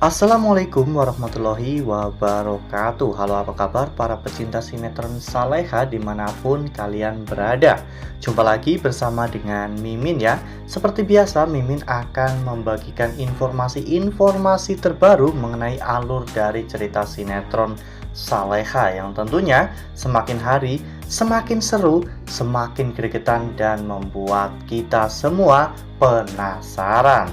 Assalamualaikum warahmatullahi wabarakatuh. Halo, apa kabar para pecinta sinetron Saleha dimanapun kalian berada. Jumpa lagi bersama dengan Mimin ya. Seperti biasa, Mimin akan membagikan informasi-informasi terbaru mengenai alur dari cerita sinetron Saleha yang tentunya semakin hari semakin seru, semakin gregetan, dan membuat kita semua penasaran.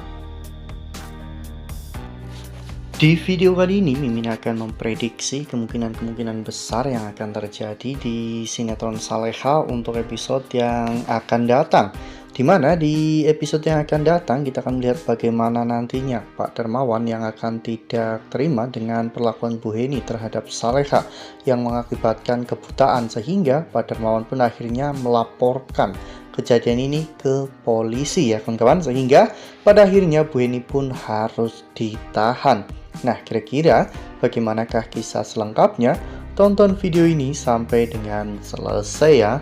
Di video kali ini, Mimin akan memprediksi kemungkinan-kemungkinan besar yang akan terjadi di sinetron Saleha untuk episode yang akan datang. Dimana di episode yang akan datang, kita akan melihat bagaimana nantinya Pak Darmawan yang akan tidak terima dengan perlakuan Bu Heni terhadap Saleha yang mengakibatkan kebutaan, sehingga Pak Darmawan pun akhirnya melaporkan kejadian ini ke polisi ya kawan-kawan, sehingga pada akhirnya Bu Heni pun harus ditahan. Nah, kira-kira bagaimanakah kisah selengkapnya? Tonton video ini sampai dengan selesai ya.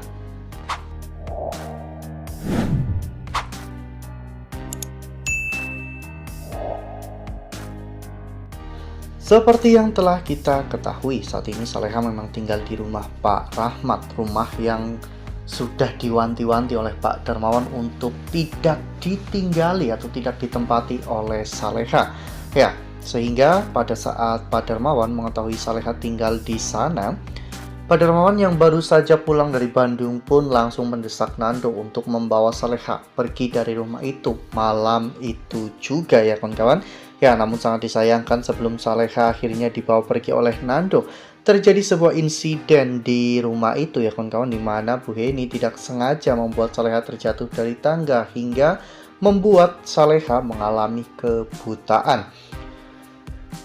Seperti yang telah kita ketahui, saat ini Saleha memang tinggal di rumah Pak Rahmat, rumah yang sudah diwanti-wanti oleh Pak Darmawan untuk tidak ditinggali atau tidak ditempati oleh Saleha. Ya, sehingga pada saat Pak Darmawan mengetahui Saleha tinggal di sana, Pak Darmawan yang baru saja pulang dari Bandung pun langsung mendesak Nando untuk membawa Saleha pergi dari rumah itu malam itu juga ya kawan-kawan. Ya, namun sangat disayangkan sebelum Saleha akhirnya dibawa pergi oleh Nando, terjadi sebuah insiden di rumah itu ya kawan-kawan, di mana Bu Heni tidak sengaja membuat Saleha terjatuh dari tangga hingga membuat Saleha mengalami kebutaan.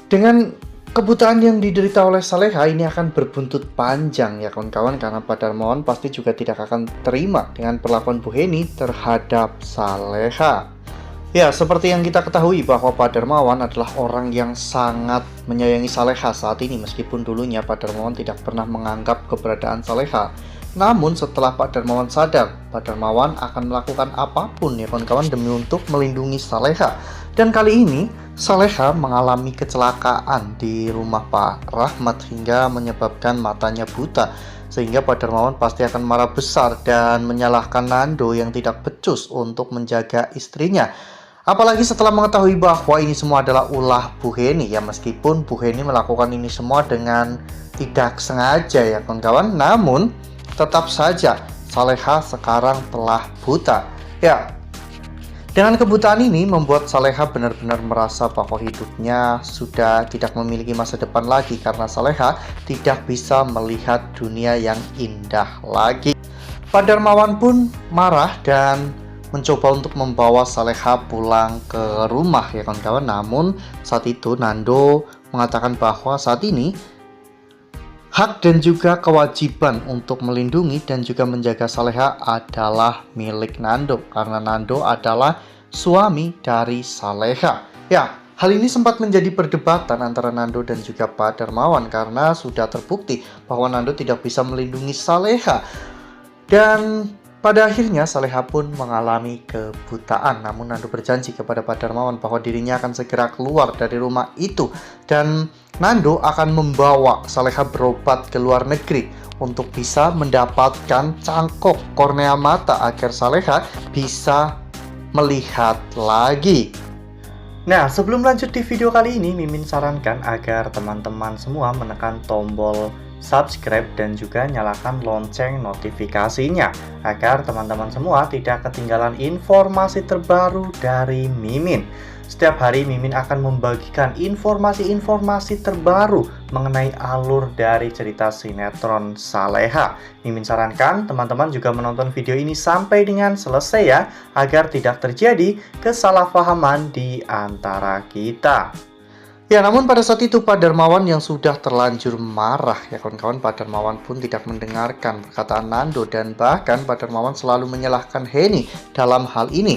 Dengan kebutaan yang diderita oleh Saleha ini akan berbuntut panjang ya kawan-kawan, karena Pak Darmawan pasti juga tidak akan terima dengan perlakuan Bu Heni terhadap Saleha. Ya, seperti yang kita ketahui bahwa Pak Darmawan adalah orang yang sangat menyayangi Saleha saat ini, meskipun dulunya Pak Darmawan tidak pernah menganggap keberadaan Saleha. Namun setelah Pak Darmawan sadar, Pak Darmawan akan melakukan apapun ya kawan-kawan demi untuk melindungi Saleha. Dan kali ini Saleha mengalami kecelakaan di rumah Pak Rahmat hingga menyebabkan matanya buta, sehingga Pak Darmawan pasti akan marah besar dan menyalahkan Nando yang tidak becus untuk menjaga istrinya. Apalagi setelah mengetahui bahwa ini semua adalah ulah Bu Heni ya, meskipun Bu Heni melakukan ini semua dengan tidak sengaja ya kawan-kawan, namun tetap saja Saleha sekarang telah buta. Ya, dengan kebutaan ini membuat Saleha benar-benar merasa bahwa hidupnya sudah tidak memiliki masa depan lagi, karena Saleha tidak bisa melihat dunia yang indah lagi. Pak Darmawan pun marah dan mencoba untuk membawa Saleha pulang ke rumah ya kawan-kawan. Namun saat itu Nando mengatakan bahwa saat ini hak dan juga kewajiban untuk melindungi dan juga menjaga Saleha adalah milik Nando, karena Nando adalah suami dari Saleha. Ya, hal ini sempat menjadi perdebatan antara Nando dan juga Pak Darmawan, karena sudah terbukti bahwa Nando tidak bisa melindungi Saleha. Dan pada akhirnya Saleha pun mengalami kebutaan, namun Nando berjanji kepada Pak Darmawan bahwa dirinya akan segera keluar dari rumah itu, dan Nando akan membawa Saleha berobat ke luar negeri untuk bisa mendapatkan cangkok kornea mata agar Saleha bisa melihat lagi. Nah, sebelum lanjut di video kali ini, Mimin sarankan agar teman-teman semua menekan tombol subscribe dan juga nyalakan lonceng notifikasinya, agar teman-teman semua tidak ketinggalan informasi terbaru dari Mimin. Setiap hari Mimin akan membagikan informasi-informasi terbaru mengenai alur dari cerita sinetron Saleha. Mimin sarankan teman-teman juga menonton video ini sampai dengan selesai ya, agar tidak terjadi kesalahpahaman di antara kita. Ya, namun pada saat itu Pak Darmawan yang sudah terlanjur marah ya kawan-kawan, Pak Darmawan pun tidak mendengarkan perkataan Nando, dan bahkan Pak Darmawan selalu menyalahkan Heni dalam hal ini.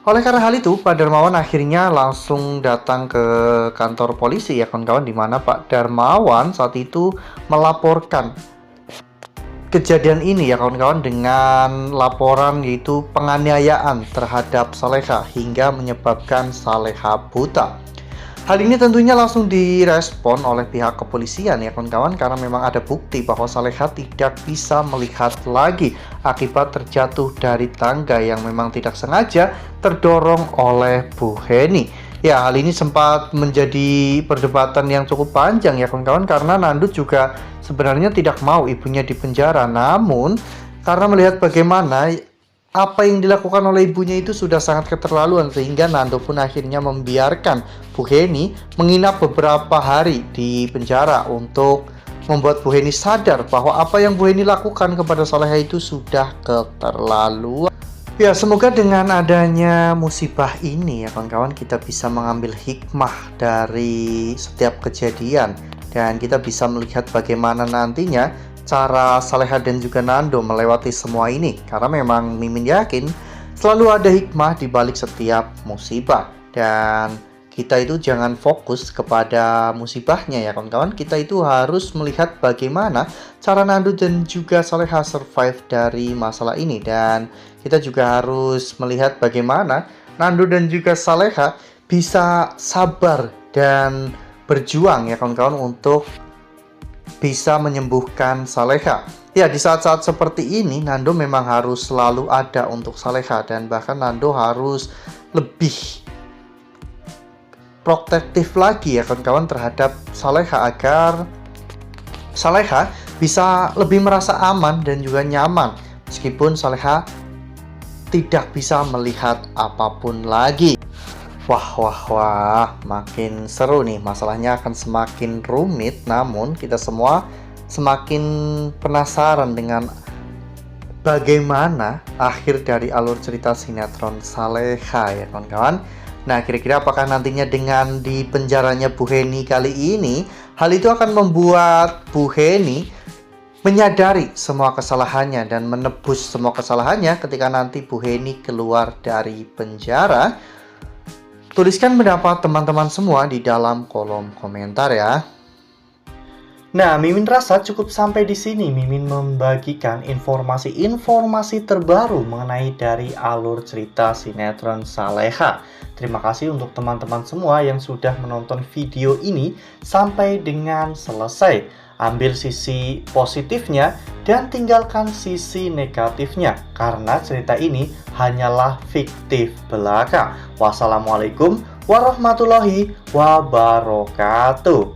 Oleh karena hal itu, Pak Darmawan akhirnya langsung datang ke kantor polisi ya kawan-kawan, di mana Pak Darmawan saat itu melaporkan kejadian ini ya kawan-kawan dengan laporan yaitu penganiayaan terhadap Saleha hingga menyebabkan Saleha buta. Hal ini tentunya langsung direspon oleh pihak kepolisian ya kawan-kawan, karena memang ada bukti bahwa Saleha tidak bisa melihat lagi akibat terjatuh dari tangga yang memang tidak sengaja terdorong oleh Bu Heni. Ya, hal ini sempat menjadi perdebatan yang cukup panjang ya kawan-kawan, karena Nandut juga sebenarnya tidak mau ibunya dipenjara, namun karena melihat bagaimana apa yang dilakukan oleh ibunya itu sudah sangat keterlaluan, sehingga Nando pun akhirnya membiarkan Bu Heni menginap beberapa hari di penjara untuk membuat Bu Heni sadar bahwa apa yang Bu Heni lakukan kepada Saleha itu sudah keterlaluan. Ya, semoga dengan adanya musibah ini ya kawan-kawan, kita bisa mengambil hikmah dari setiap kejadian dan kita bisa melihat bagaimana nantinya cara Saleha dan juga Nando melewati semua ini, karena memang Mimin yakin selalu ada hikmah di balik setiap musibah, dan kita itu jangan fokus kepada musibahnya ya kawan-kawan. Kita itu harus melihat bagaimana cara Nando dan juga Saleha survive dari masalah ini, dan kita juga harus melihat bagaimana Nando dan juga Saleha bisa sabar dan berjuang ya kawan-kawan untuk bisa menyembuhkan Saleha. Ya, di saat-saat seperti ini Nando memang harus selalu ada untuk Saleha, dan bahkan Nando harus lebih protektif lagi ya kawan-kawan terhadap Saleha, agar Saleha bisa lebih merasa aman dan juga nyaman meskipun Saleha tidak bisa melihat apapun lagi. Wah, makin seru nih, masalahnya akan semakin rumit, namun kita semua semakin penasaran dengan bagaimana akhir dari alur cerita sinetron Saleha ya kawan-kawan. Nah, kira-kira apakah nantinya dengan di penjaranya Bu Heni kali ini, hal itu akan membuat Bu Heni menyadari semua kesalahannya dan menebus semua kesalahannya ketika nanti Bu Heni keluar dari penjara? Tuliskan pendapat teman-teman semua di dalam kolom komentar ya. Nah, Mimin rasa cukup sampai di sini. Mimin membagikan informasi-informasi terbaru mengenai dari alur cerita sinetron Saleha. Terima kasih untuk teman-teman semua yang sudah menonton video ini sampai dengan selesai. Ambil sisi positifnya dan tinggalkan sisi negatifnya, karena cerita ini hanyalah fiktif belaka. Wassalamualaikum warahmatullahi wabarakatuh.